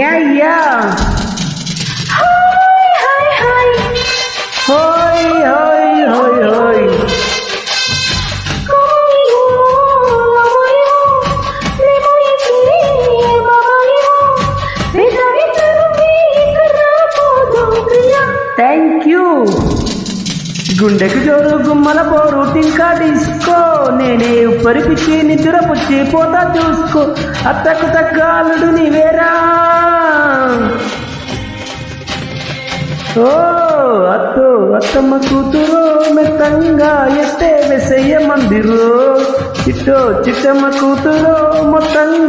Yeah yeah హోయ్ హోయ్ హోయ్ హోయ్ థ్యాంక్ యూ. గుండెకు జోరు గుమ్మల పోరు టింకా డిస్కో నేనే పరిపిచ్చి నిద్రపుచ్చి పోతా చూసుకో అత్తకు తగ్గాలుడు నీవేరా. ఓ అత్తో అత్తమ్మ కూతురు మెత్తంగా ఎత్తే వెసయ్య మందిరు చిట్టో చిట్టమ్మ కూతురు మొత్తంగా